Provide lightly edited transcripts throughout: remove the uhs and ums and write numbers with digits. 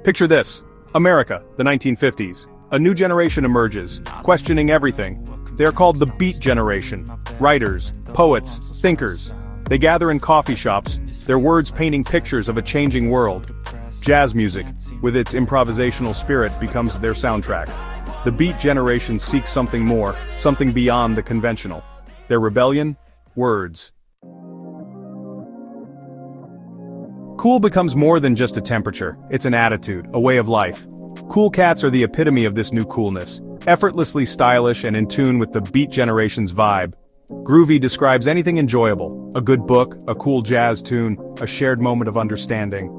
Picture this. America, the 1950s. A new generation emerges, questioning everything. They are called the Beat Generation. Writers, poets, thinkers. They gather in coffee shops, their words painting pictures of a changing world. Jazz music, with its improvisational spirit, becomes their soundtrack. The Beat Generation seeks something more, something beyond the conventional. Their rebellion? Words. Cool becomes more than just a temperature, it's an attitude, a way of life. Cool cats are the epitome of this new coolness, effortlessly stylish and in tune with the Beat Generation's vibe. Groovy describes anything enjoyable, a good book, a cool jazz tune, a shared moment of understanding.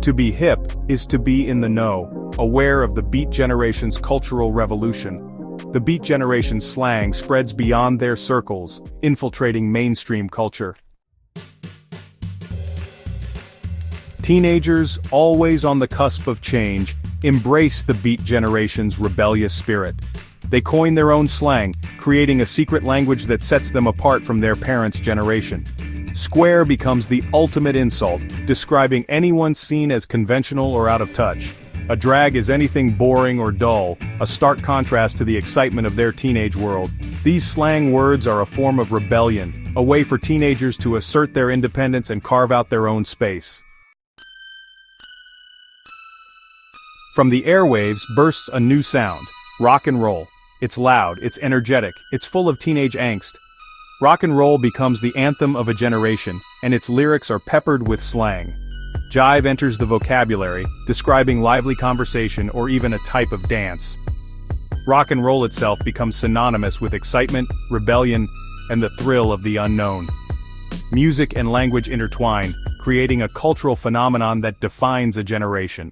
To be hip is to be in the know, aware of the Beat Generation's cultural revolution. The Beat Generation's slang spreads beyond their circles, infiltrating mainstream culture. Teenagers, always on the cusp of change, embrace the Beat Generation's rebellious spirit. They coin their own slang, creating a secret language that sets them apart from their parents' generation. Square becomes the ultimate insult, describing anyone seen as conventional or out of touch. A drag is anything boring or dull, a stark contrast to the excitement of their teenage world. These slang words are a form of rebellion, a way for teenagers to assert their independence and carve out their own space. From the airwaves bursts a new sound, rock and roll. It's loud, it's energetic, it's full of teenage angst. Rock and roll becomes the anthem of a generation, and its lyrics are peppered with slang. Jive enters the vocabulary, describing lively conversation or even a type of dance. Rock and roll itself becomes synonymous with excitement, rebellion, and the thrill of the unknown. Music and language intertwine, creating a cultural phenomenon that defines a generation.